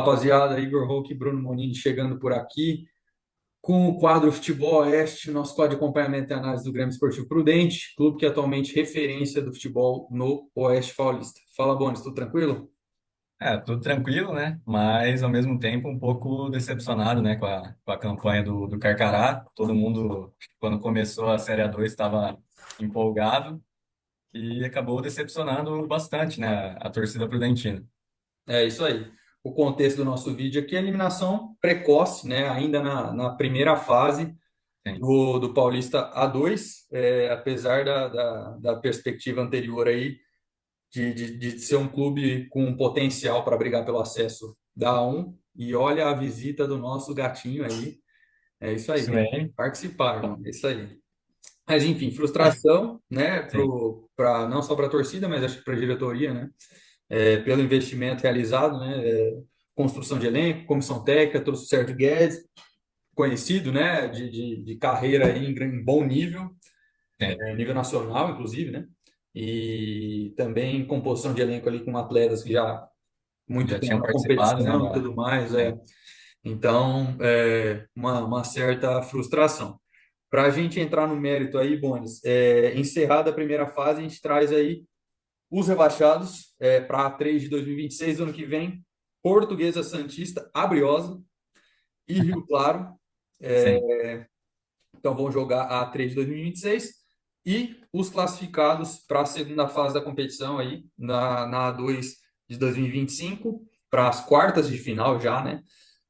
rapaziada. Igor Roque e Bruno Monini chegando por aqui com o quadro Futebol Oeste, nosso quadro de acompanhamento e análise do Grêmio Esportivo Prudente, clube que é atualmente referência do futebol no Oeste Paulista. Fala, Bonis, tudo tranquilo? Tudo tranquilo, né? Mas ao mesmo tempo um pouco decepcionado, né, com a campanha do Carcará. Todo mundo, acho que quando começou a Série A2, estava empolgado e acabou decepcionando bastante, né, a torcida prudentina. É isso aí. O contexto do nosso vídeo aqui é eliminação precoce, né? Ainda na primeira fase Sim, do Paulista A2, apesar da perspectiva anterior aí de ser um clube com potencial para brigar pelo acesso da A1. E olha a visita do nosso gatinho aí. É isso aí, isso tem que aí. participar, mano. É isso aí. Mas enfim, frustração, né, Sim, não só para a torcida, mas acho que para a diretoria, né, pelo investimento realizado, né, construção de elenco, comissão técnica, trouxe o Sérgio Guedes, conhecido, né, de carreira aí em bom nível, sim. nível nacional, inclusive, né, e também composição de elenco ali com atletas que já muito Já tempo tinham na participado, né, competição e tudo mais, sim, Então, uma certa frustração. Para a gente entrar no mérito aí, Bones, encerrada a primeira fase, a gente traz aí os rebaixados para a 3 de 2026, ano que vem, Portuguesa Santista, Abriosa e Rio Claro. sim. Então, vão jogar a 3 de 2026 e os classificados para a segunda fase da competição aí, na A2 de 2025, para as quartas de final já, né?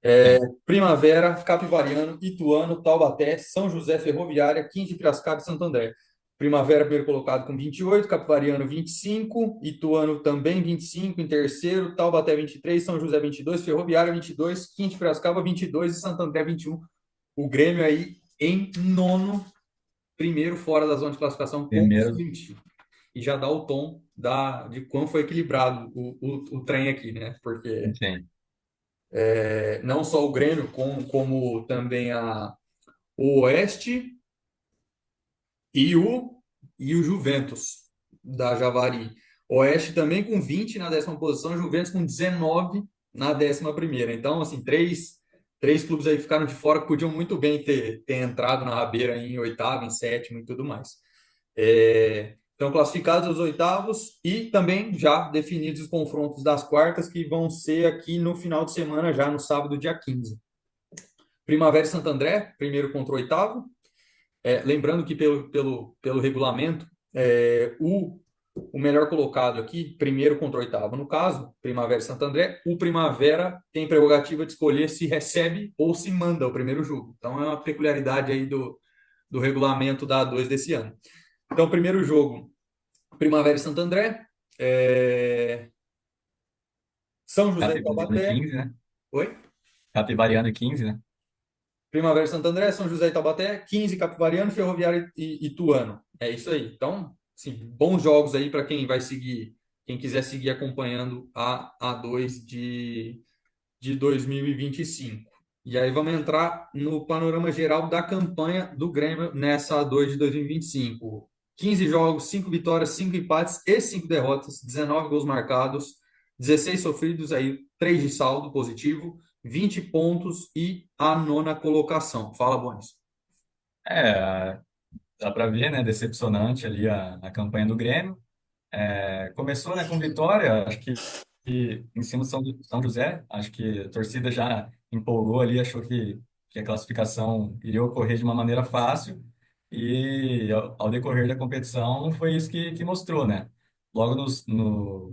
Sim. Primavera, Capivariano, Ituano, Taubaté, São José Ferroviária, 15 de Piracicaba e Santo André. Primavera, primeiro colocado com 28, Capivariano 25, Ituano também 25 em terceiro, Taubaté 23, São José 22, Ferroviária 22, 15 de Piracicaba 22 e Santo André 21. O Grêmio aí em nono, primeiro fora da zona de classificação com Primeiro, 20. E já dá o tom de quão foi equilibrado o trem aqui, né? Porque sim. não só o Grêmio, como também o Oeste e o Juventus da Javari. Oeste também com 20 na décima posição, Juventus com 19 na décima primeira. Então, assim, três clubes aí que ficaram de fora que podiam muito bem ter entrado na rabeira em oitavo, em sétimo e tudo mais. Então, classificados os oitavos e também já definidos os confrontos das quartas, que vão ser aqui no final de semana, já no sábado, dia 15. Primavera e Santo André, primeiro contra o oitavo. Lembrando que pelo regulamento, o melhor colocado aqui, primeiro contra o oitavo. No caso, Primavera e Santo André, o Primavera tem prerrogativa de escolher se recebe ou se manda o primeiro jogo. Então, é uma peculiaridade aí do regulamento da A2 desse ano. Então, primeiro jogo, Primavera e Santo André, é, São José e Capivariano Taubaté. 15, né? Oi? Capivariano 15, né? Primavera e Santo André, São José e Taubaté, 15 Capivariano, Ferroviário e Ituano. É isso aí. Então, sim, bons jogos aí para quem vai seguir, quem quiser seguir acompanhando a A2 de 2025. E aí vamos entrar no panorama geral da campanha do Grêmio nessa A2 de 2025. 15 jogos, 5 vitórias, 5 empates e 5 derrotas, 19 gols marcados, 16 sofridos, aí 3 de saldo positivo, 20 pontos e a nona colocação. Fala, Bonis. É, dá para ver, né? Decepcionante ali a campanha do Grêmio. Começou, né, com vitória, acho que em cima do São José, acho que a torcida já empolgou ali, achou que a classificação iria ocorrer de uma maneira fácil e ao decorrer da competição não foi isso que mostrou, né? Logo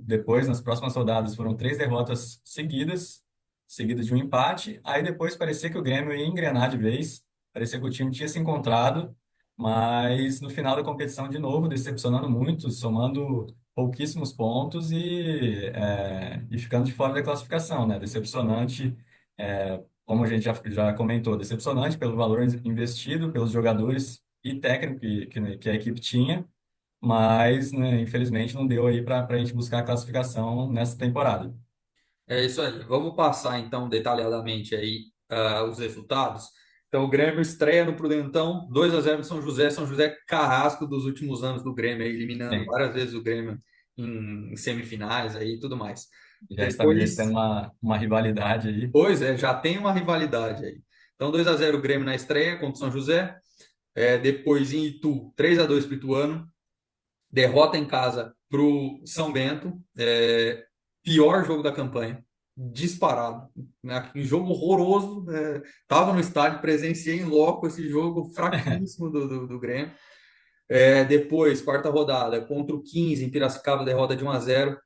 depois, nas próximas rodadas, foram três derrotas seguidas de um empate, aí depois parecia que o Grêmio ia engrenar de vez, parecia que o time tinha se encontrado, mas no final da competição, de novo, decepcionando muito, somando pouquíssimos pontos e ficando de fora da classificação, né? Decepcionante, como a gente já comentou, decepcionante pelo valor investido, pelos jogadores e técnico que a equipe tinha, mas, né, infelizmente não deu aí para a gente buscar a classificação nessa temporada. É isso aí. Vamos passar então detalhadamente aí os resultados. Então, o Grêmio estreia no Prudentão, 2-0 de São José. São José carrasco dos últimos anos do Grêmio, aí, eliminando Sim, várias vezes o Grêmio em semifinais aí e tudo mais. Já estabelecendo Depois, uma rivalidade aí. pois é, já tem uma rivalidade aí. Então, 2-0 o Grêmio na estreia contra o São José. Depois em Itu, 3-2 para o Ituano. Derrota em casa para o São Bento. Pior jogo da campanha. Disparado. Um jogo horroroso. Tava no estádio, presenciei em loco esse jogo fraquíssimo do Grêmio. Depois, quarta rodada, contra o 15 em Piracicaba, derrota de 1-0.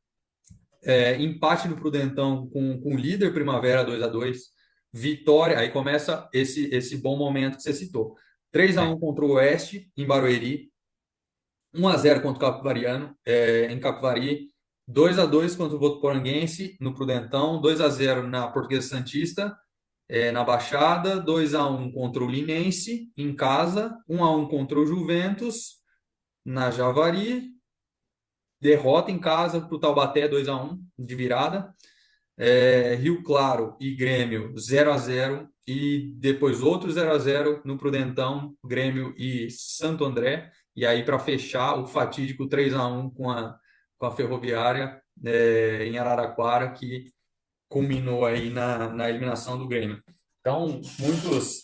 Empate no Prudentão com o líder Primavera 2-2. Vitória, aí começa esse bom momento que você citou. 3-1 contra o Oeste, em Barueri. 1-0 contra o Capivariano, em Capivari. 2-2 contra o Votuporanguense, no Prudentão. 2-0 na Portuguesa Santista, na Baixada. 2-1 contra o Linense, em casa. 1-1 contra o Juventus, na Javari. Derrota em casa para o Taubaté, 2-1 de virada. Rio Claro e Grêmio 0-0 e depois outro 0-0 no Prudentão, Grêmio e Santo André. E aí, para fechar, o fatídico 3-1 com a Ferroviária em Araraquara, que culminou aí na eliminação do Grêmio. Então, muitos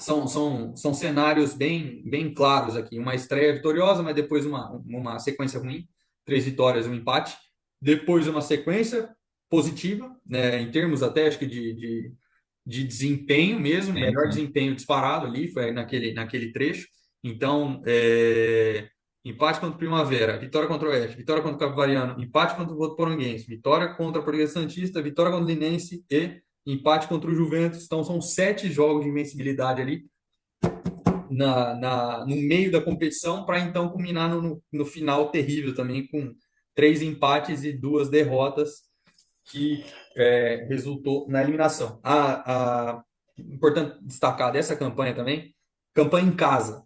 são cenários bem claros aqui. Uma estreia vitoriosa, mas depois uma sequência ruim, 3 vitórias, um empate. Depois uma sequência positiva, né, em termos até acho que de desempenho mesmo, Sim, melhor sim. desempenho disparado ali, foi naquele trecho. Então, empate contra o Primavera, vitória contra o Oeste, vitória contra o Capivariano, empate contra o Votuporanguense, vitória contra a Portuguesa Santista, vitória contra o Linense e empate contra o Juventus. Então, são 7 jogos de invencibilidade ali no meio da competição, para então culminar no final terrível também, com 3 empates e 2 derrotas, que resultou na eliminação. Importante destacar dessa campanha também, campanha em casa.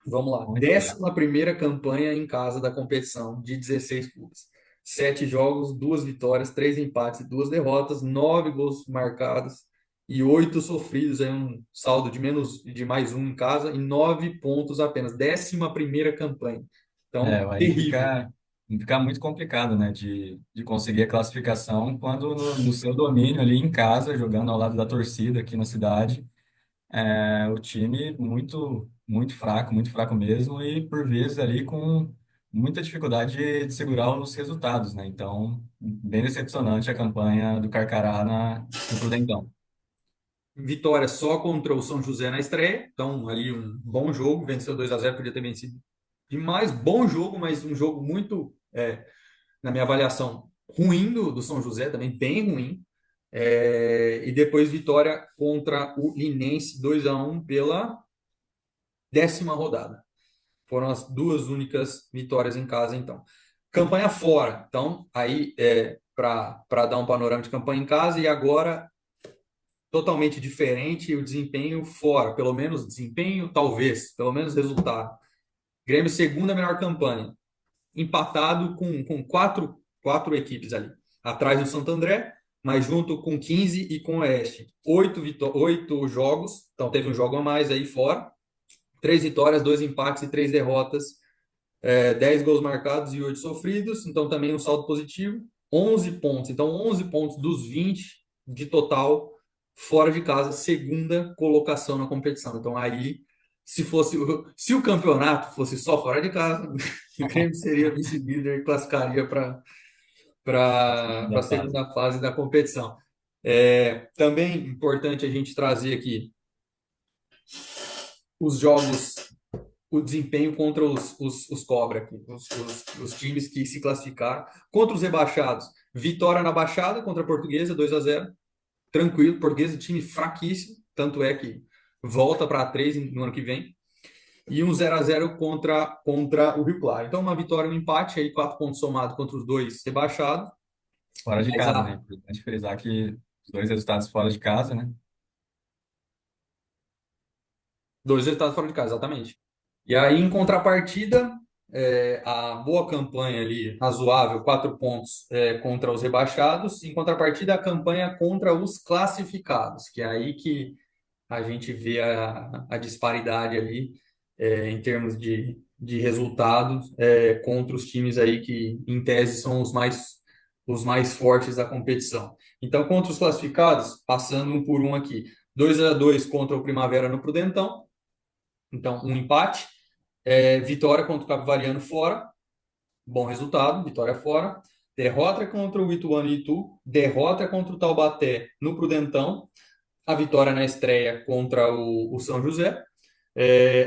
Vamos lá, Muito bem. 11ª campanha em casa da competição de 16 clubes. 7 jogos, 2 vitórias, 3 empates e 2 derrotas, 9 gols marcados e 8 sofridos, aí um saldo de mais um em casa e 9 pontos apenas. 11ª campanha. Então, Aí terrível. fica muito complicado, né, de conseguir a classificação quando no seu domínio ali em casa, jogando ao lado da torcida aqui na cidade, o time muito fraco mesmo e por vezes ali com muita dificuldade de segurar os resultados, né? Então, bem decepcionante a campanha do Carcará no Prudentão. Vitória só contra o São José na estreia. Então, ali um bom jogo, venceu 2-0, podia ter vencido demais. Bom jogo, mas um jogo muito, na minha avaliação, ruim do São José, também bem ruim. E depois vitória contra o Linense 2-1 pela 10ª rodada. Foram as duas únicas vitórias em casa, então. Campanha fora. Então, aí, para dar um panorama de campanha em casa, e agora totalmente diferente o desempenho fora. Pelo menos desempenho, talvez, pelo menos resultado. Grêmio, segunda melhor campanha. Empatado com quatro equipes ali. Atrás do Santo André, mas junto com 15 e com o Oeste. 8 jogos, então teve um jogo a mais aí fora. 3 vitórias, 2 empates e 3 derrotas. 10 gols marcados e 8 sofridos, então também um saldo positivo. 11 pontos, então 11 pontos dos 20 de total fora de casa, segunda colocação na competição. Então aí, se o campeonato fosse só fora de casa, o Grêmio seria vice-líder e classificaria para a Da fase. segunda fase da competição. Também importante a gente trazer aqui os jogos, o desempenho contra os Cobra, aqui, os times que se classificaram. Contra os rebaixados, vitória na Baixada contra a Portuguesa, 2-0. Tranquilo, Portuguesa, time fraquíssimo, tanto é que volta para A3 no ano que vem. E um 0-0 contra o Rio Claro. Então, uma vitória, um empate, aí 4 pontos somados contra os dois rebaixados. Fora de Mas casa, né? Importante frisar que os dois resultados fora de casa, né? 2 resultados fora de casa, exatamente. E aí, em contrapartida, a boa campanha ali, razoável, 4 pontos contra os rebaixados. Em contrapartida, a campanha contra os classificados, que é aí que a gente vê a disparidade ali em termos de resultados contra os times aí que, em tese, são os mais os mais fortes da competição. Então, contra os classificados, passando um por um aqui, 2-2 contra o Primavera no Prudentão, então um empate. Vitória contra o Capivariano fora, bom resultado, vitória fora. Derrota contra o Ituano e Itu, derrota contra o Taubaté no Prudentão, a vitória na estreia contra o São José,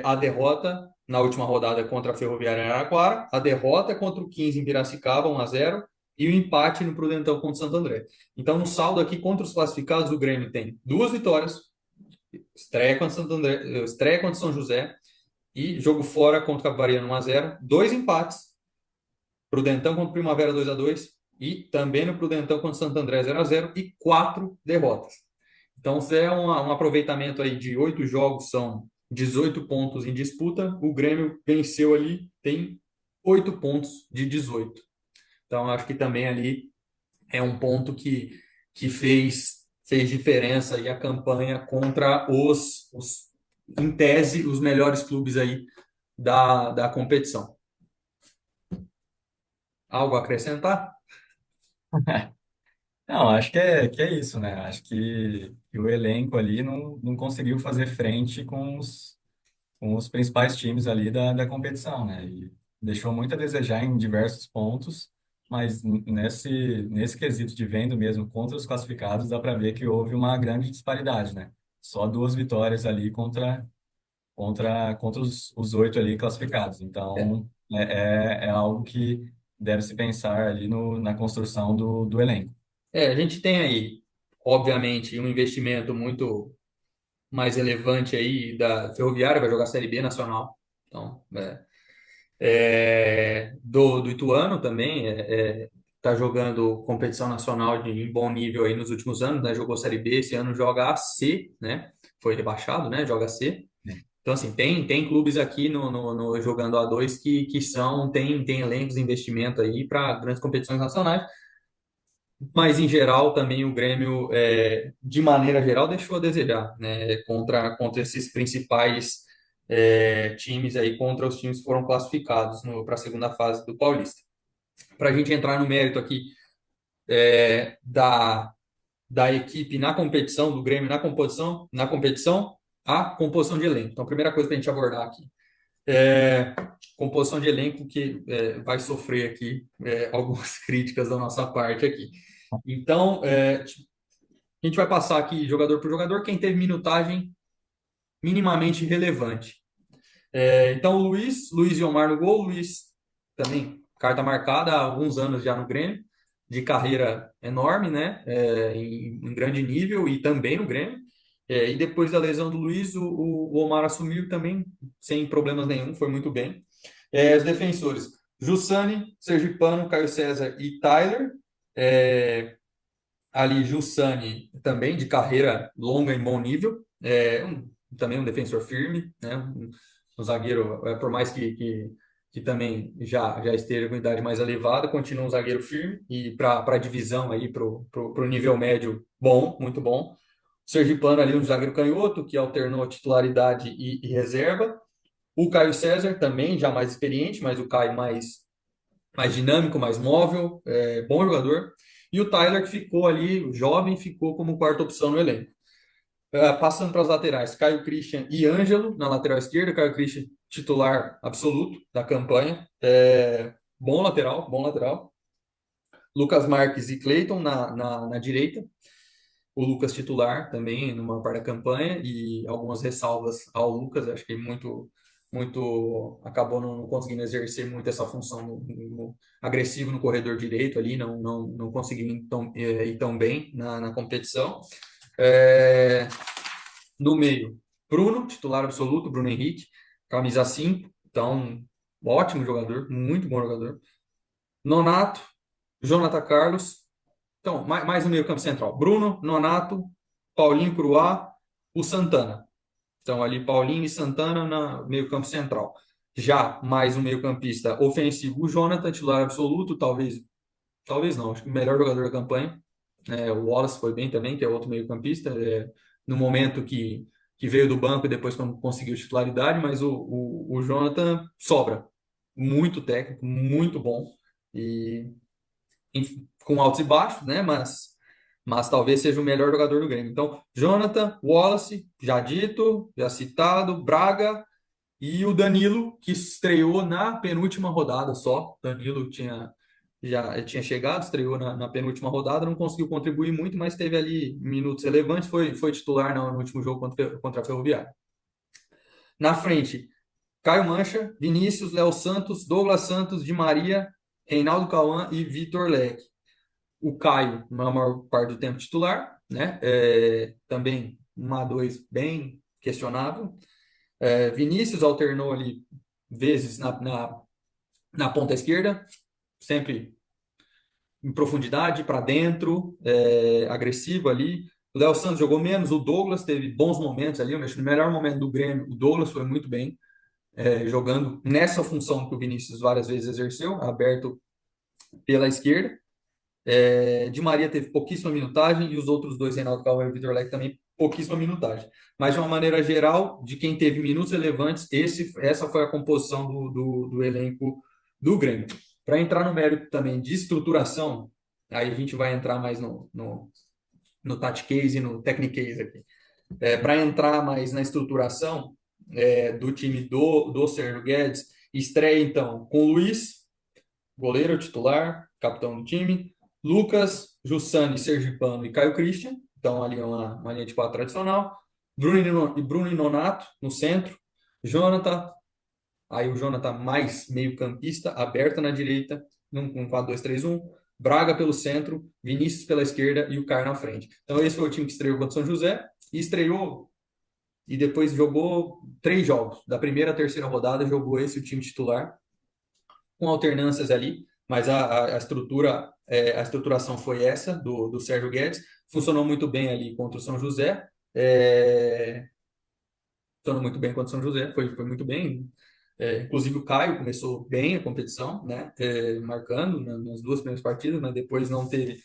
a derrota na última rodada contra a Ferroviária Araraquara, a derrota contra o 15 em Piracicaba, 1-0, e o empate no Prudentão contra o Santo André. Então, no saldo aqui contra os classificados, o Grêmio tem duas vitórias, estreia contra Santo André, estreia contra São José e jogo fora contra o Capivariano 1-0, dois empates, Prudentão contra o Primavera 2-2 e também no Prudentão contra o Santo André 0-0 e quatro derrotas. Então, se é um aproveitamento aí de 8 jogos, são 18 pontos em disputa. O Grêmio venceu ali, tem 8 pontos de 18. Então, acho que também ali é um ponto que fez diferença aí a campanha contra em tese, os melhores clubes aí da competição. Algo a acrescentar? Não, acho que é isso, né? Acho que o elenco ali não conseguiu fazer frente com os principais times ali da competição, né? E deixou muito a desejar em diversos pontos, mas nesse quesito de vendo mesmo contra os classificados, dá para ver que houve uma grande disparidade, né? Só duas vitórias ali contra os oito ali classificados. É, Então, é algo que deve se pensar ali na construção do elenco. a gente tem aí, obviamente, um investimento muito mais relevante aí da Ferroviária, vai jogar Série B nacional. Então, do Ituano também, tá jogando competição nacional em bom nível aí nos últimos anos, né? Jogou Série B, esse ano joga a C, né? Foi rebaixado, né? Joga C. Né? Então, assim, tem clubes aqui no jogando A2 que tem elencos de investimento aí para grandes competições nacionais, mas em geral também o Grêmio, de maneira geral, deixou a desejar, né? Contra esses principais times aí, contra os times que foram classificados para a segunda fase do Paulista. Para a gente entrar no mérito aqui da equipe na competição, do Grêmio na competição, a composição de elenco. Então, a primeira coisa para a gente abordar aqui é composição de elenco que vai sofrer aqui algumas críticas da nossa parte aqui. Então, a gente vai passar aqui jogador por jogador, quem teve minutagem minimamente relevante. Então, o Luiz e Omar no gol, Luiz também, carta marcada há alguns anos já no Grêmio, de carreira enorme, né? Em grande nível e também no Grêmio. E depois da lesão do Luiz, o Omar assumiu também sem problemas nenhum, foi muito bem. Os defensores, Jussane, Sergipano, Caio César e Tyler. Ali, Jussane também, de carreira longa em bom nível. Também um defensor firme, né? Um zagueiro, por mais que também já esteja com idade mais elevada, continua um zagueiro firme e para a divisão aí, para o nível médio, bom, muito bom. O Sergipano ali, um zagueiro canhoto, que alternou titularidade e reserva. O Caio César também, já mais experiente, mas o Caio mais dinâmico, mais móvel, bom jogador. E o Tyler, que ficou ali, jovem, ficou como quarta opção no elenco. Passando para as laterais, Caio Christian e Ângelo na lateral esquerda. Caio Christian, titular absoluto da campanha. Bom lateral, bom lateral. Lucas Marques e Cleiton na direita. O Lucas titular também numa parte da campanha e algumas ressalvas ao Lucas. Acho que muito acabou não conseguindo exercer muito essa função agressivo no corredor direito ali, não conseguiu ir tão bem na competição. É, no meio, Bruno, titular absoluto, Bruno Henrique, camisa 5, então, ótimo jogador, muito bom jogador. Nonato, Jonathan Carlos, então, mais no meio campo central, Bruno, Nonato, Paulinho Cruá, o Santana. Então, ali, Paulinho e Santana no meio campo central. Já mais um meio campista ofensivo, o Jonathan, titular absoluto, talvez não, acho que o melhor jogador da campanha. O Wallace foi bem também, que é outro meio-campista, no momento que veio do banco e depois quando conseguiu titularidade, mas o Jonathan sobra. Muito técnico, muito bom. E, enfim, com altos e baixos, né? Mas talvez seja o melhor jogador do Grêmio. Então, Jonathan, Wallace, já dito, já citado, Braga e o Danilo, que estreou na penúltima rodada só. Danilo já tinha chegado, estreou na penúltima rodada, não conseguiu contribuir muito, mas teve ali minutos relevantes, foi titular no último jogo contra a Ferroviária. Na frente, Caio Mancha, Vinícius, Léo Santos, Douglas Santos, Di Maria, Reinaldo Cauã e Vitor Leque. O Caio, na maior parte do tempo titular, né? Também um A2 bem questionável. Vinícius alternou ali vezes na ponta esquerda, sempre em profundidade, para dentro, agressivo ali. O Léo Santos jogou menos, o Douglas teve bons momentos ali. Eu acho que no melhor momento do Grêmio, o Douglas foi muito bem, jogando nessa função que o Vinícius várias vezes exerceu, aberto pela esquerda. Di Maria teve pouquíssima minutagem e os outros dois, Reinaldo Cauã e Vitor Leque, também pouquíssima minutagem. Mas, de uma maneira geral, de quem teve minutos relevantes, essa foi a composição do elenco do Grêmio. Para entrar no mérito também de estruturação, aí a gente vai entrar mais no tactics e no techniques aqui. Para entrar mais na estruturação do time do Sérgio Guedes, estreia então com o Luiz, goleiro titular, capitão do time, Lucas, Jussani, Sergipano e Caio Christian. Então, ali é uma linha de quatro tradicional. Bruno e Nonato no centro. Jonathan, aí o Jonathan mais meio-campista, aberto na direita, num 4-2-3-1. Braga pelo centro, Vinícius pela esquerda e o Caio na frente. Então, esse foi o time que estreou contra o São José. E estreou e depois jogou 3 jogos. Da primeira à terceira rodada, jogou esse o time titular, com alternâncias ali, mas a estruturação foi essa do Sérgio Guedes. Funcionou muito bem ali contra o São José. Funcionou muito bem contra o São José, foi muito bem. Inclusive o Caio começou bem a competição, né? Marcando nas 2 primeiras partidas, mas depois não teve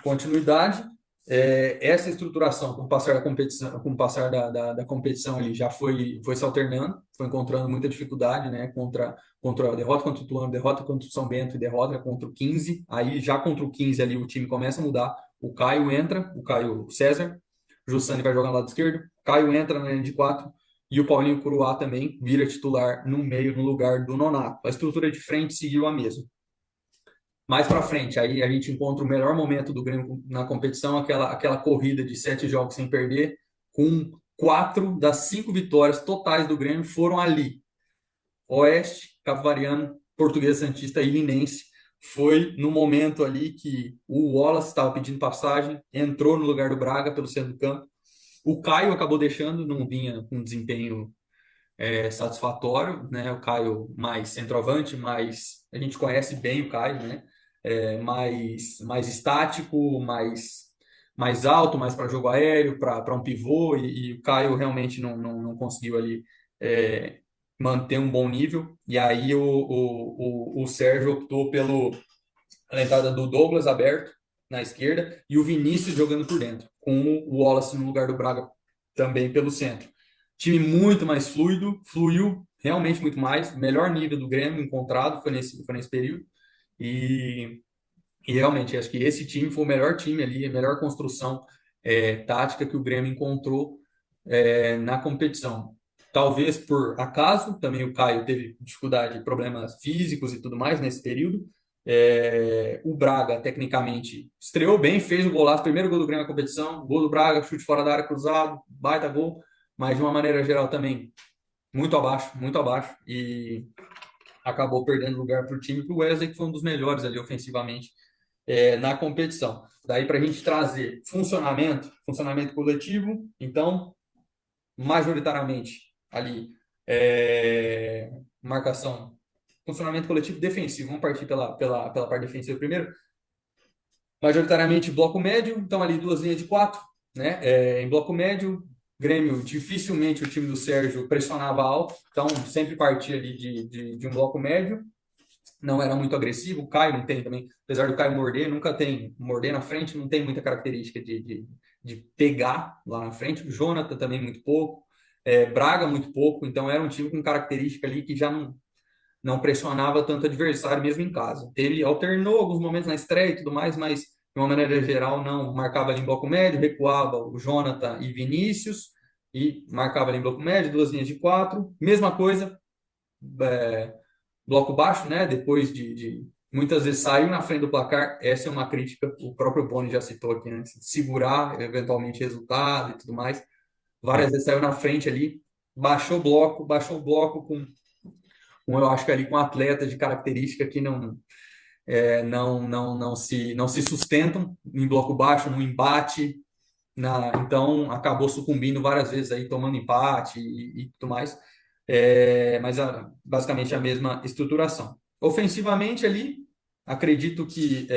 continuidade. Essa estruturação, com o passar da competição, da competição ali, já foi se alternando, foi encontrando muita dificuldade, né? Contra a derrota contra o Ituano, derrota contra o São Bento e derrota contra o 15. Aí já contra o 15 ali o time começa a mudar. O Caio entra, o Caio César, o Jussani vai jogar no lado esquerdo, Caio entra na linha de 4 e o Paulinho Curuá também vira titular no meio, no lugar do Nonato. A estrutura de frente seguiu a mesma. Mais para frente, aí a gente encontra o melhor momento do Grêmio na competição, aquela corrida de 7 jogos sem perder, com 4 das 5 vitórias totais do Grêmio foram ali. Oeste, Capivariano, Portuguesa Santista e Linense. Foi no momento ali que o Wallace estava pedindo passagem, entrou no lugar do Braga pelo centro do campo. O Caio acabou deixando, não vinha com desempenho satisfatório, né? O Caio mais centroavante, mais a gente conhece bem o Caio, né? Mais estático, mais alto, mais para jogo aéreo, para um pivô, e o Caio realmente não conseguiu ali manter um bom nível. E aí o Sérgio optou pela entrada do Douglas aberto na esquerda e o Vinícius jogando por dentro, com o Wallace no lugar do Braga também pelo centro. Time muito mais fluido, fluiu realmente muito mais, melhor nível do Grêmio encontrado foi nesse período. E, e realmente, acho que esse time foi o melhor time ali, a melhor construção tática que o Grêmio encontrou na competição. Talvez por acaso, também o Caio teve dificuldade, problemas físicos e tudo mais nesse período. O Braga, tecnicamente, estreou bem, fez o golaço, primeiro gol do Grêmio na competição, gol do Braga, chute fora da área cruzado, baita gol, mas de uma maneira geral também muito abaixo, e acabou perdendo lugar para o time, para o Wesley, que foi um dos melhores ali ofensivamente na competição. Daí para a gente trazer funcionamento coletivo, então majoritariamente ali marcação, funcionamento coletivo defensivo. Vamos partir pela parte defensiva primeiro. Majoritariamente bloco médio, então ali 2 linhas de 4, né? Em bloco médio, Grêmio, dificilmente o time do Sérgio pressionava alto, então sempre partia ali de um bloco médio, não era muito agressivo. O Caio não tem também, apesar do Caio morder, nunca tem morder na frente, não tem muita característica de pegar lá na frente. O Jonathan também muito pouco, Braga muito pouco, então era um time com característica ali que já não pressionava tanto o adversário mesmo em casa. Ele alternou alguns momentos na estreia e tudo mais, mas de uma maneira geral não marcava ali em bloco médio, recuava o Jonathan e Vinícius e marcava ali em bloco médio, duas linhas de quatro. Mesma coisa, é, bloco baixo, né? Depois de muitas vezes sair na frente do placar, essa é uma crítica, o próprio Boni já citou aqui antes, de segurar eventualmente resultado e tudo mais. Várias Sim. vezes saiu na frente ali, baixou o bloco com eu acho que ali com atletas de característica que não se sustentam em bloco baixo, no embate, então acabou sucumbindo várias vezes aí, tomando empate e tudo mais. Mas basicamente a mesma estruturação. Ofensivamente ali, acredito que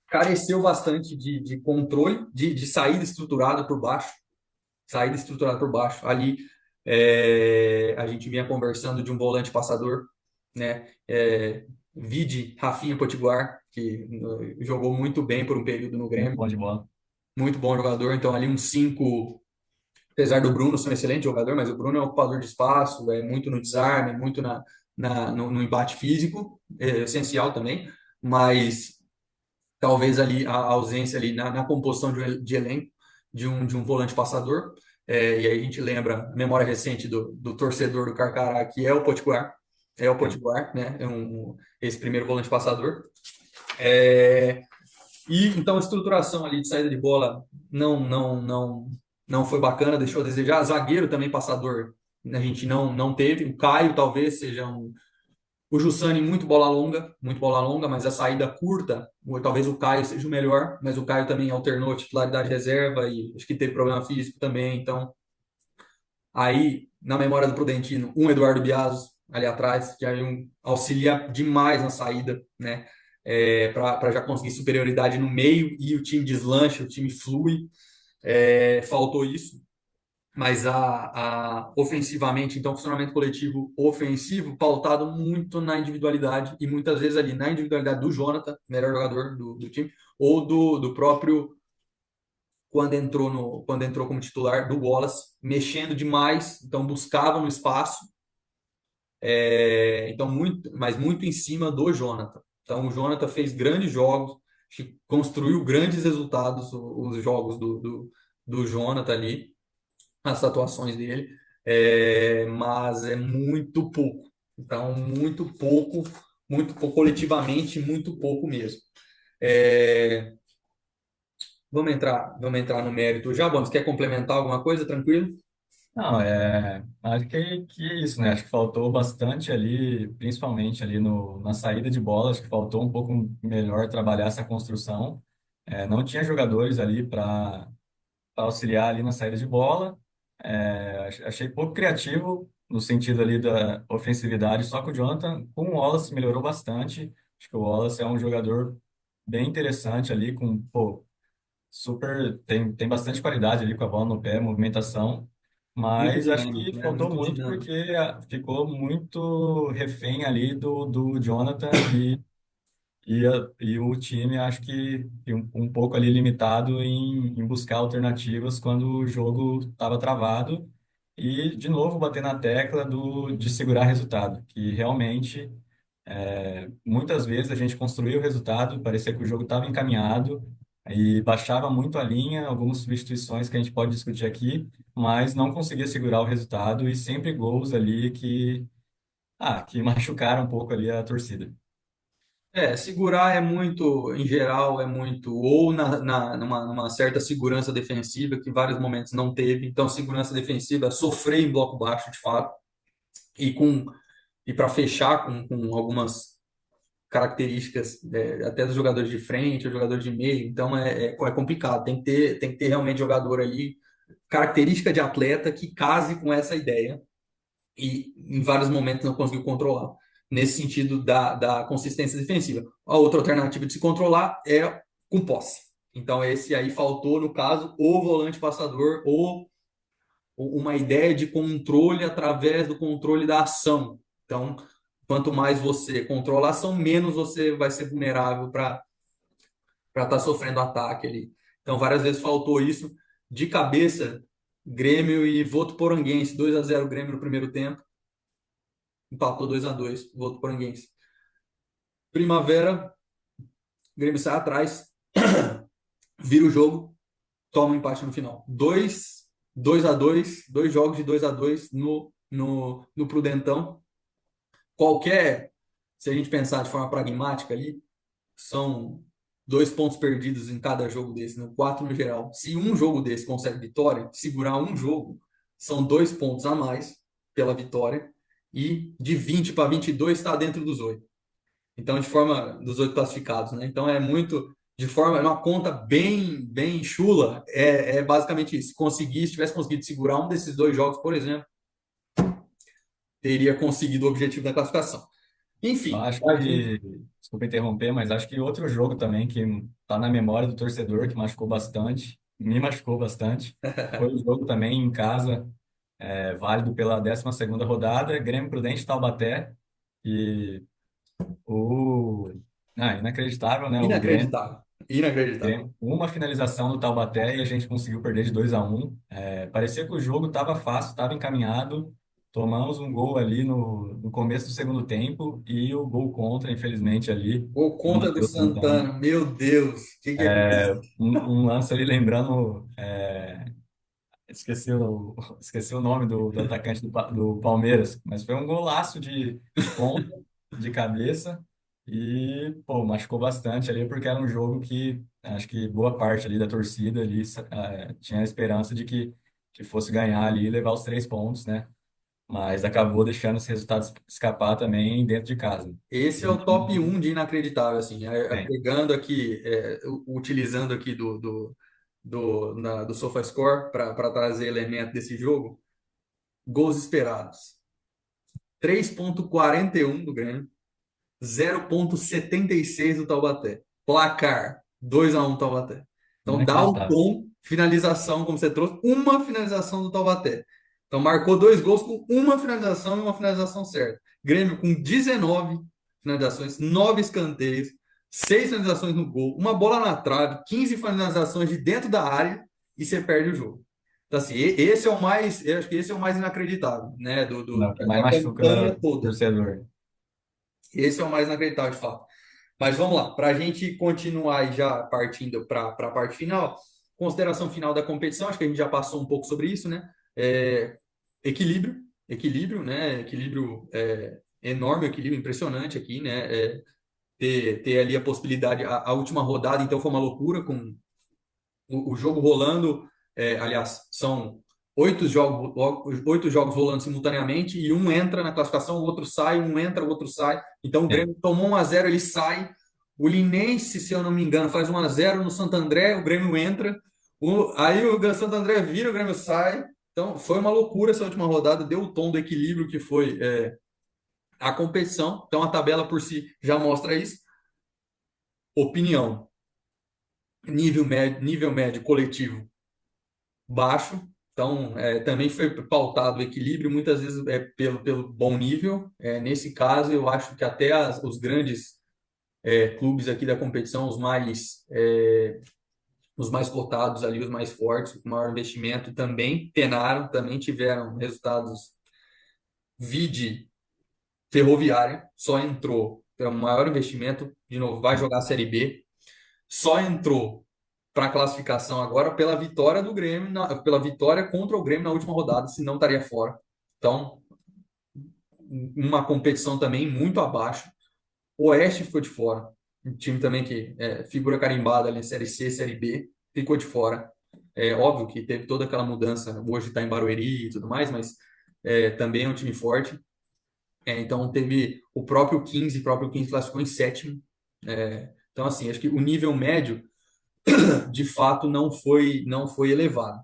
careceu bastante de controle, de saída estruturada por baixo. Saída estruturada por baixo. Ali a gente vinha conversando de um volante passador, né? Vide Rafinha Potiguar, que jogou muito bem por um período no Muito Grêmio, bom de bola. muito bom jogador. Então, ali um 5 apesar do Bruno ser um excelente jogador, mas o Bruno é um ocupador de espaço, é muito no desarme, muito no embate físico, é essencial também, mas talvez ali a ausência ali na composição de elenco de um volante passador, e aí a gente lembra a memória recente do torcedor do Carcará, que é o Sim. Potiguar, né? Esse primeiro volante passador. É, e então a estruturação ali de saída de bola não foi bacana, deixou a desejar. Zagueiro também passador, a gente não teve. O Caio talvez seja o Jussani muito bola longa, mas a saída curta, talvez o Caio seja o melhor, mas o Caio também alternou a titularidade reserva e acho que teve problema físico também, então aí na memória do Prudentino, um Eduardo Biaso ali atrás, que aí auxilia demais na saída, né? Para já conseguir superioridade no meio e o time deslancha, o time flui. Faltou isso, mas ofensivamente, então, funcionamento coletivo ofensivo pautado muito na individualidade e muitas vezes ali na individualidade do Jonathan, melhor jogador do time, ou do próprio quando entrou como titular do Wallace, mexendo demais, então buscava no espaço, então mas muito em cima do Jonathan. Então o Jonathan fez grandes jogos, construiu grandes resultados os jogos do Jonathan ali, as atuações dele, mas é muito pouco. Então muito pouco coletivamente, muito pouco mesmo. É, vamos entrar no mérito já, Bom, você quer complementar alguma coisa? Tranquilo? Não, acho que é isso, né? Acho que faltou bastante ali, principalmente ali no, na saída de bola, acho que faltou um pouco melhor trabalhar essa construção. Não tinha jogadores ali para auxiliar ali na saída de bola. Achei pouco criativo no sentido ali da ofensividade, só que o Jonathan com o Wallace melhorou bastante. Acho que o Wallace é um jogador bem interessante ali, com, pô, tem bastante qualidade ali com a bola no pé, movimentação, Muito mas acho dinâmico, que né? faltou Muito muito dinâmico. porque ficou muito refém ali do Jonathan e o time acho que um pouco ali limitado em buscar alternativas quando o jogo estava travado e de novo bater na tecla de segurar resultado, que realmente muitas vezes a gente construía o resultado, parecia que o jogo estava encaminhado e baixava muito a linha, algumas substituições que a gente pode discutir aqui, mas não conseguia segurar o resultado e sempre gols ali que machucaram um pouco ali a torcida. Segurar é muito, em geral, é muito, ou numa certa segurança defensiva, que em vários momentos não teve. Então, segurança defensiva, sofrer em bloco baixo, de fato, e e para fechar com algumas características até dos jogadores de frente, o jogador de meio. Então, é complicado. Tem que ter realmente jogador ali, característica de atleta que case com essa ideia e em vários momentos não conseguiu controlar. Nesse sentido da consistência defensiva. A outra alternativa de se controlar é com posse. Então, esse aí faltou, no caso, o volante passador ou uma ideia de controle através do controle da ação. Então, quanto mais você controla a ação, menos você vai ser vulnerável para estar sofrendo ataque ali. Então, várias vezes faltou isso de cabeça. Grêmio e Votuporanguense, 2-0 Grêmio no primeiro tempo. empatou 2-2, Votuporanguense. Primavera, o Grêmio sai atrás, vira o jogo, toma um empate no final. 2-2, dois jogos de 2-2 no Prudentão. Qualquer, se a gente pensar de forma pragmática ali, são 2 pontos perdidos em cada jogo desse, né? 4 no geral. Se um jogo desse consegue vitória, segurar um jogo, são 2 pontos a mais pela vitória. E de 20 para 22 está dentro dos 8. Então, de forma dos 8 classificados, né? Então é muito de forma, é uma conta bem chula, é basicamente isso. Se tivesse conseguido segurar um desses 2 jogos, por exemplo, teria conseguido o objetivo da classificação. Eu Enfim, acho a gente, que, desculpa interromper, mas acho que outro jogo também que tá na memória do torcedor, que machucou bastante, me machucou bastante, foi o jogo também em casa, válido pela 12ª rodada, Grêmio Prudente e Taubaté, e o... inacreditável, né? inacreditável, inacreditável. Grêmio, uma finalização do Taubaté e a gente conseguiu perder de 2-1. Parecia que o jogo estava fácil, estava encaminhado. Tomamos um gol ali no começo do segundo tempo e o gol contra, infelizmente, ali, Gol do contra do Matheus Santana. Santana, meu Deus, o que aconteceu? Um lance ali lembrando, esqueci o nome do atacante do Palmeiras, mas foi um golaço de conta, de cabeça, e, pô, machucou bastante ali, porque era um jogo que acho que boa parte ali da torcida ali tinha a esperança de que fosse ganhar ali e levar os 3 pontos, né? Mas acabou deixando esse resultado escapar também dentro de casa. Esse E é um o top time um de inacreditável, assim, bem, pegando aqui, utilizando aqui do SofaScore para trazer elemento desse jogo, gols esperados. 3,41 do Grêmio, 0,76 do Taubaté. Placar, 2-1 Taubaté. Então dá o inacreditável. tom, finalização, como você trouxe, uma finalização do Taubaté. Então marcou 2 gols com uma finalização e uma finalização certa. Grêmio com 19 finalizações, 9 escanteios, 6 finalizações no gol, uma bola na trave, 15 finalizações de dentro da área e você perde o jogo. Então, assim, esse é o mais, eu acho que esse é o mais inacreditável, né, Não, o que mais da machuca campanha o toda. torcedor. Esse é o mais inacreditável, de fato. Mas vamos lá, para a gente continuar aí já partindo para a parte final, consideração final da competição, acho que a gente já passou um pouco sobre isso, né? Equilíbrio, equilíbrio, né? Equilíbrio enorme, equilíbrio impressionante aqui, né? Ter ali a possibilidade, a última rodada, então foi uma loucura com o jogo rolando, aliás, são 8 jogos, 8 jogos rolando simultaneamente e um entra na classificação, o outro sai, um entra, o outro sai. Então o Sim. Grêmio tomou 1-0, ele sai. O Linense, se eu não me engano, faz 1-0 no Santo André, o Grêmio entra. Aí o Santo André vira, o Grêmio sai. Então foi uma loucura essa última rodada, deu o tom do equilíbrio que foi a competição. Então a tabela por si já mostra isso. Opinião, nível médio coletivo baixo. Então, também foi pautado o equilíbrio, muitas vezes pelo bom nível. Nesse caso, eu acho que até os grandes clubes aqui da competição, os mais cotados ali, os mais fortes, com maior investimento, também penaram, também tiveram resultados. Vide Ferroviária, só entrou, é o maior investimento, de novo, vai jogar a Série B, só entrou para a classificação agora pela vitória do Grêmio, pela vitória contra o Grêmio na última rodada, senão estaria fora. Então, uma competição também muito abaixo. O Oeste ficou de fora. Um time também que figura carimbada ali em Série C, Série B, ficou de fora. É óbvio que teve toda aquela mudança, hoje está em Barueri e tudo mais, mas também é um time forte. Então teve o próprio 15 classificou em sétimo. Então, assim, acho que o nível médio de fato não foi elevado.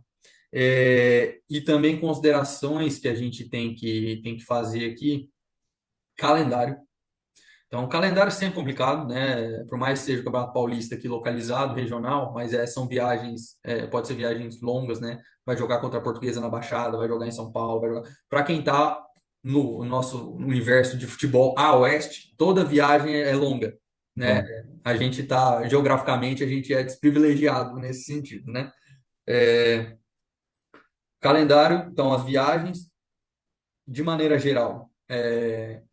E também considerações que a gente tem que fazer aqui, calendário. Então, o calendário é sempre complicado, né? Por mais que seja o Campeonato Paulista aqui localizado, regional, mas são viagens, pode ser viagens longas, né? Vai jogar contra a Portuguesa na Baixada, vai jogar em São Paulo, vai jogar. Para quem está no nosso universo de futebol a oeste, toda viagem é longa, né? Bom, A gente está, geograficamente, a gente é desprivilegiado nesse sentido, né? É, Calendário, então, as viagens, de maneira geral.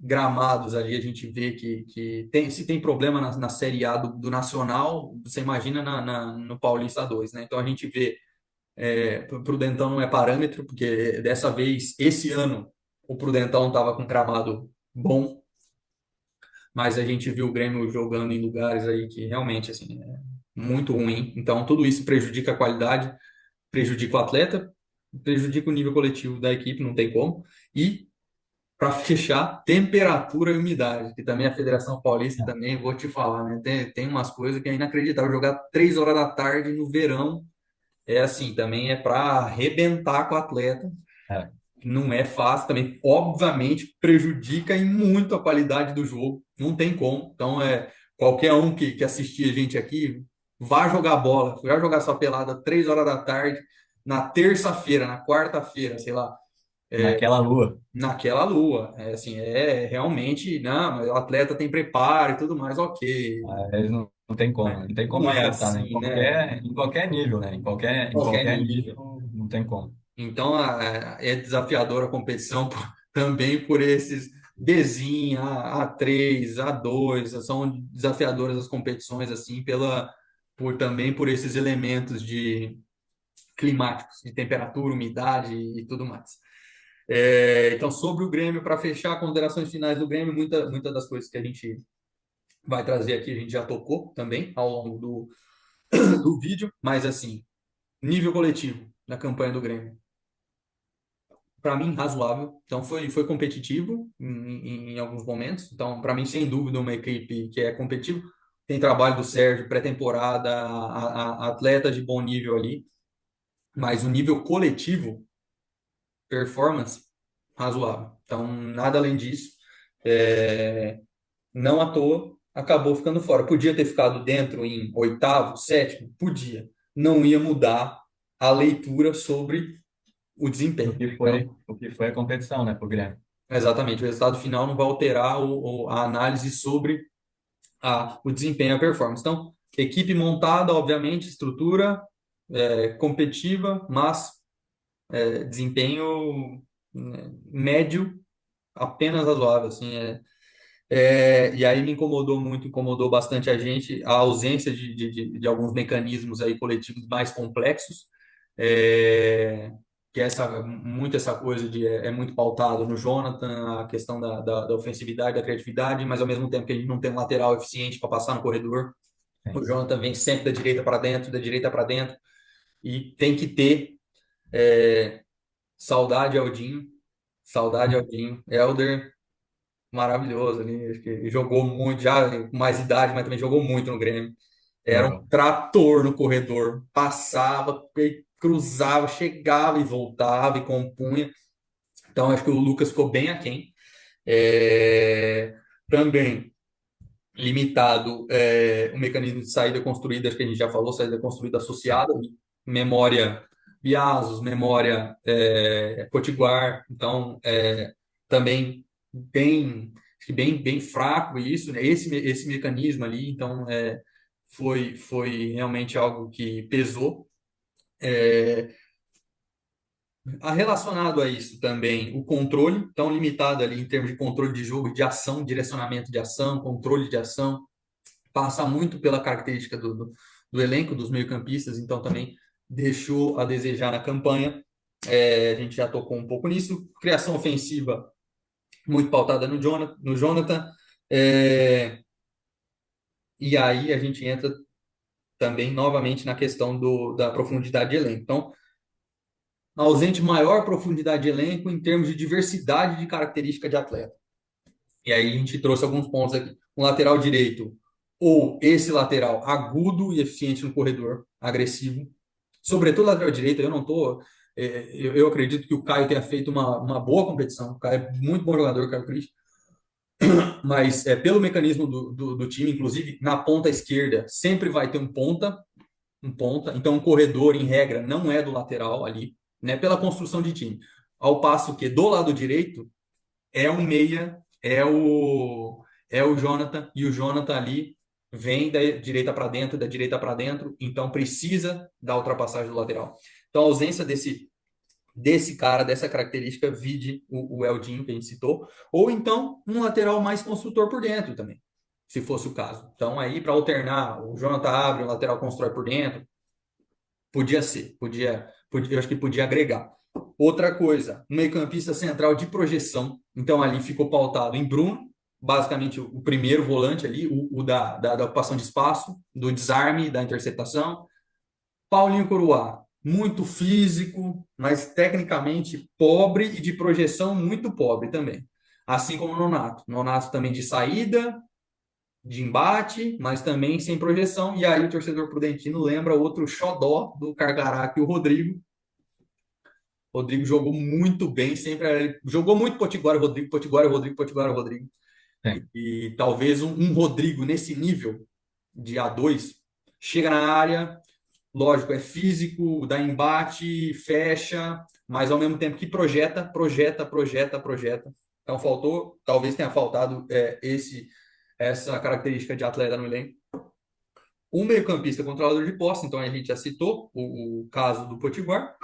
gramados ali, a gente vê que tem, se tem problema na Série A do Nacional, você imagina no Paulista 2, né? Então a gente vê, Prudentão não é parâmetro, porque dessa vez, esse ano, o Prudentão estava com gramado bom, mas a gente viu o Grêmio jogando em lugares aí que realmente, assim, é muito ruim. Então tudo isso prejudica a qualidade, prejudica o atleta, prejudica o nível coletivo da equipe, não tem como. E para fechar, temperatura e umidade, que também a Federação Paulista também, vou te falar, né? Tem umas coisas que é inacreditável. Jogar 3 horas da tarde no verão é assim, também é para arrebentar com o atleta. É, Não é fácil também. Obviamente, prejudica em muito a qualidade do jogo. Não tem como. Então, qualquer um que assistir a gente aqui, vá jogar bola, vá jogar sua pelada 3 horas da tarde, na terça-feira, na quarta-feira, sei lá, naquela lua. naquela lua. É assim, realmente, não, mas o atleta tem preparo e tudo mais, ok. Mas não tem como, Mas não tem como não é afetar, né? assim, né? Em qualquer nível, né? Em Qualquer qualquer nível. nível, não tem como. Então, é desafiadora a competição também por esses Dzinho, A3, A2, são desafiadoras as competições assim também por esses elementos de climáticos, de temperatura, umidade e tudo mais. Então, sobre o Grêmio, para fechar, considerações finais do Grêmio, muita das coisas que a gente vai trazer aqui a gente já tocou também ao longo do vídeo, mas assim, nível coletivo da campanha do Grêmio, para mim, razoável. Então, foi competitivo em alguns momentos. Então, para mim, sem dúvida, uma equipe que é competitiva. Tem trabalho do Sérgio, pré-temporada, atletas de bom nível ali, mas o nível coletivo, performance, razoável. Então, nada além disso. É, não à toa, acabou ficando fora. Podia ter ficado dentro em oitavo, sétimo? Podia. Não ia mudar a leitura sobre o desempenho. Então, O que foi a competição, né, pro Grêmio? exatamente, o resultado final não vai alterar a análise sobre o desempenho e a performance. Então, equipe montada, obviamente, estrutura competitiva, mas desempenho médio, apenas razoável. Assim, e aí me incomodou bastante a gente a ausência de alguns mecanismos aí coletivos mais complexos, é, que muito essa coisa é muito pautado no Jonathan, a questão da ofensividade, da criatividade, mas ao mesmo tempo que a gente não tem um lateral eficiente para passar no corredor, o Sim. Jonathan vem sempre da direita para dentro, e tem que ter saudade Aldinho, saudade Aldinho, Helder maravilhoso ali, acho que jogou muito, já com mais idade, mas também jogou muito no Grêmio. Era um Jogou. trator no corredor, passava, cruzava, chegava e voltava e compunha. Então acho que o Lucas ficou bem aquém. Também limitado o mecanismo de saída construída, acho que a gente já falou, saída construída Sim. associada, memória Biasos, memória Potiguar, então também acho que bem fraco isso, né? Esse mecanismo ali, então foi realmente algo que pesou. Relacionado a isso também, o controle, então limitado ali em termos de controle de jogo, de ação, direcionamento de ação, controle de ação, passa muito pela característica do elenco, dos meio-campistas, então também deixou a desejar na campanha. A gente já tocou um pouco nisso. Criação ofensiva muito pautada no Jonathan. E aí a gente entra também novamente na questão da profundidade de elenco. Então, ausente maior profundidade de elenco em termos de diversidade de característica de atleta. E aí a gente trouxe alguns pontos aqui. Um lateral direito, ou esse lateral agudo e eficiente no corredor, agressivo. Sobretudo lateral direito, eu não estou. Eu acredito que o Caio tenha feito uma boa competição. O Caio é muito bom jogador, o Caio Cris. Mas pelo mecanismo do time, inclusive na ponta esquerda, sempre vai ter um ponta. Então, um corredor, em regra, não é do lateral ali, né? Pela construção de time. Ao passo que do lado direito é um meia, é o Jonathan, e o Jonathan ali vem da direita para dentro, então precisa da ultrapassagem do lateral. Então, a ausência desse desse cara, dessa característica, vide o Eldinho que a gente citou, ou então um lateral mais construtor por dentro também, se fosse o caso. Então aí para alternar, o Jonathan abre, o lateral constrói por dentro, podia ser, eu acho que podia agregar. Outra coisa, um meio-campista central de projeção, então ali ficou pautado em Bruno, basicamente o primeiro volante ali, o da ocupação de espaço, do desarme, da interceptação. Paulinho Coruá, muito físico, mas tecnicamente pobre e de projeção muito pobre também. Assim como o Nonato. Nonato também de saída, de embate, mas também sem projeção. E aí o torcedor prudentino lembra outro xodó do Carcaraca e o Rodrigo. O Rodrigo jogou muito bem, sempre jogou muito Potiguara, Rodrigo, Potiguara, Rodrigo, Potiguara, Rodrigo. Sim. E talvez um Rodrigo nesse nível de A2 chega na área, lógico, é físico, dá embate, fecha, mas ao mesmo tempo que projeta, projeta, projeta, projeta. Então faltou, talvez tenha faltado essa característica de atleta no elenco. Um meio-campista controlador de posse, então a gente já citou o caso do Potiguar,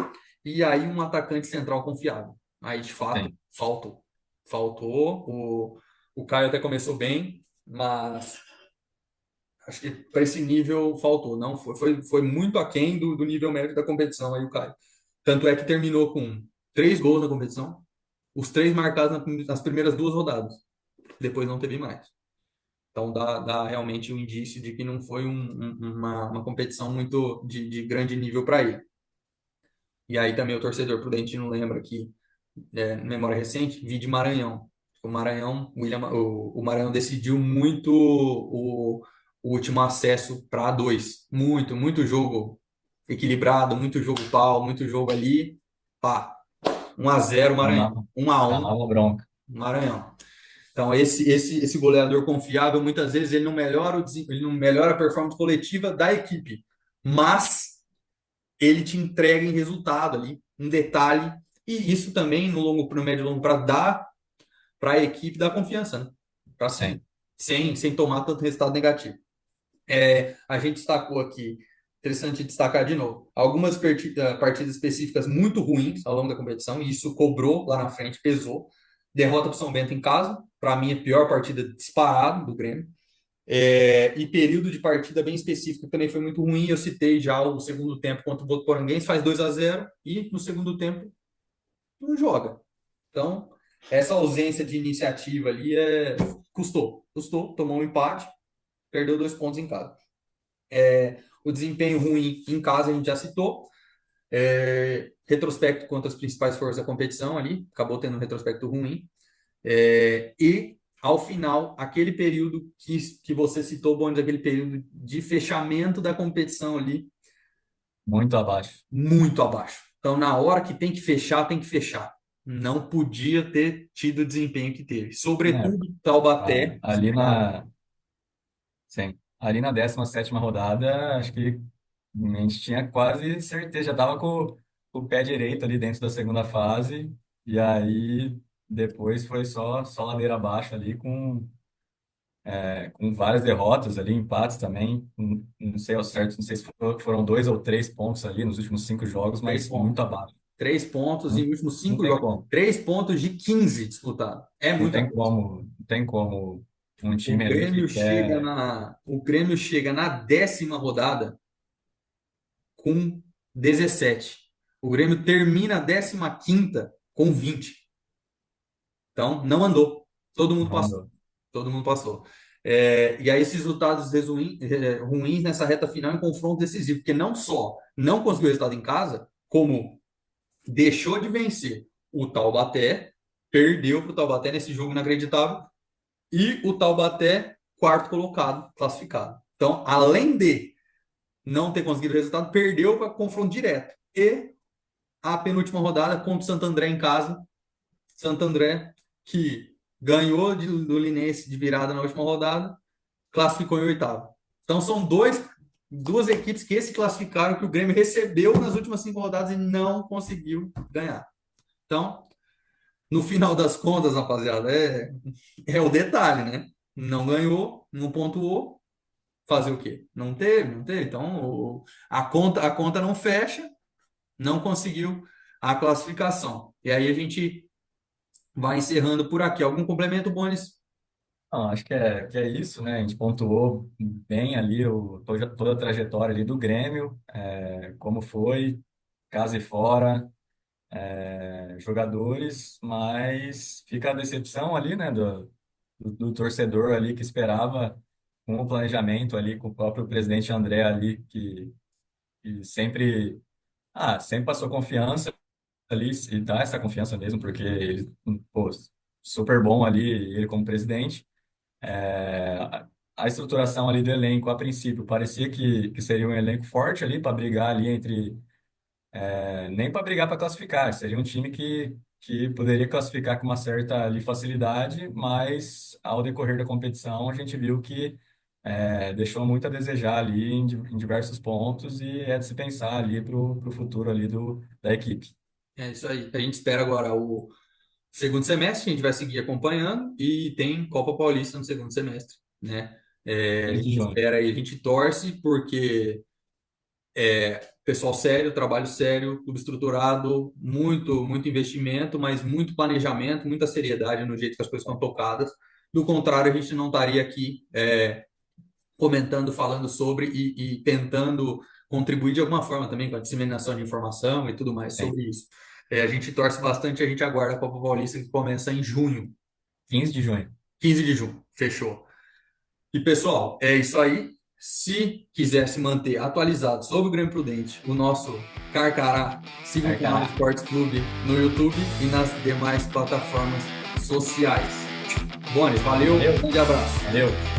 e aí um atacante central confiável. Aí, de fato, Sim. faltou. Faltou. O Caio até começou bem, mas acho que para esse nível faltou. Não foi muito aquém do nível médio da competição aí o Caio. Tanto é que terminou com 3 gols na competição, os 3 marcados nas primeiras 2 rodadas. Depois não teve mais. Então dá realmente um indício de que não foi uma competição muito de grande nível para ele. E aí também o torcedor prudentino lembra que, memória recente, vi de Maranhão. O Maranhão, o Maranhão decidiu muito o último acesso para A2. Muito, muito jogo equilibrado, muito jogo pau, muito jogo ali. Pá, 1-0 Maranhão, Dava, 1-1 dava bronca. Maranhão. Então, esse goleador confiável, muitas vezes, ele não melhora a performance coletiva da equipe, mas ele te entrega em resultado ali, um detalhe, e isso também, no médio e longo prazo, dá para a equipe dar confiança, né? Para Sim. seguir, sem tomar tanto resultado negativo. A gente destacou aqui, interessante destacar de novo, algumas partidas específicas muito ruins ao longo da competição, e isso cobrou lá na frente, pesou. Derrota para o São Bento em casa, para mim, a pior partida disparado do Grêmio. E período de partida bem específico que também foi muito ruim. Eu citei já o segundo tempo contra o Votuporanguense, faz 2-0 e no segundo tempo não joga. Então, essa ausência de iniciativa ali custou, tomou um empate, perdeu 2 pontos em casa. O desempenho ruim em casa a gente já citou. Retrospecto contra as principais forças da competição ali, acabou tendo um retrospecto ruim. E, ao final, aquele período que você citou, Bones, aquele período de fechamento da competição ali, Muito abaixo. muito abaixo. Então, na hora que tem que fechar, tem que fechar. Não podia ter tido o desempenho que teve. É, Sobretudo, Taubaté. ali na, sim, ali na 17ª rodada, acho que a gente tinha quase certeza, já estava com o pé direito ali dentro da segunda fase, e aí depois foi só ladeira abaixo ali, com várias derrotas ali, empates também, não sei ao certo, não sei se foram 2 ou 3 pontos ali nos últimos 5 jogos, 3 pontos. mas muito abaixo. 3 pontos em Não, últimos não cinco tem jogos. como. 3 pontos de 15 disputados. É Não muita tem coisa. como, não tem como um O time ali que Grêmio chega quer na 10ª rodada com 17. O Grêmio termina a 15ª com 20. Então, não andou. Todo mundo não passou. andou. Todo mundo passou. E aí, esses resultados ruins nessa reta final em confronto decisivo, porque não só não conseguiu resultado em casa, como deixou de vencer o Taubaté, perdeu para o Taubaté nesse jogo inacreditável, e o Taubaté, quarto colocado, classificado. Então, além de não ter conseguido resultado, perdeu para confronto direto. E a penúltima rodada contra o Santo André em casa. Santo André, que ganhou do Linense de virada na última rodada, classificou em oitavo. Então são duas equipes que se classificaram que o Grêmio recebeu nas últimas 5 rodadas e não conseguiu ganhar. Então, no final das contas, rapaziada, é o detalhe, né? Não ganhou, não pontuou, fazer o quê? Não teve, não teve. Então, a conta não fecha, não conseguiu. a classificação. E aí a gente vai encerrando por aqui. Algum complemento, Bonis? Não, acho que é isso, né? A gente pontuou bem ali toda a trajetória ali do Grêmio, como foi, casa e fora, jogadores, mas fica a decepção ali, né, do torcedor ali que esperava com o planejamento ali, com o próprio presidente André ali, que sempre passou confiança ali, e dá essa confiança mesmo, porque ele, pô, super bom ali, ele como presidente. A estruturação ali do elenco, a princípio, parecia que seria um elenco forte ali para brigar ali nem para brigar para classificar, seria um time que poderia classificar com uma certa ali, facilidade, mas ao decorrer da competição a gente viu que deixou muito a desejar ali em diversos pontos e é de se pensar ali para o futuro ali da equipe. É isso aí. A gente espera agora o segundo semestre, a gente vai seguir acompanhando e tem Copa Paulista no segundo semestre, né? A 15 de gente junho. espera e a gente torce porque pessoal sério, trabalho sério, clube estruturado, muito investimento, mas muito planejamento, muita seriedade no jeito que as coisas estão tocadas. Do contrário, a gente não estaria aqui comentando, falando sobre e tentando contribuir de alguma forma também com a disseminação de informação e tudo mais Sim. sobre isso. A gente torce bastante, a gente aguarda a Copa Paulista que começa em junho, 15 de junho. 15 de junho. Fechou. E pessoal, é isso aí. Se quiser se manter atualizado sobre o Grêmio Prudente, o nosso Carcará, siga o canal Carcará. Esportes Clube no YouTube e nas demais plataformas sociais. Bones, valeu, Valeu. grande abraço. Valeu.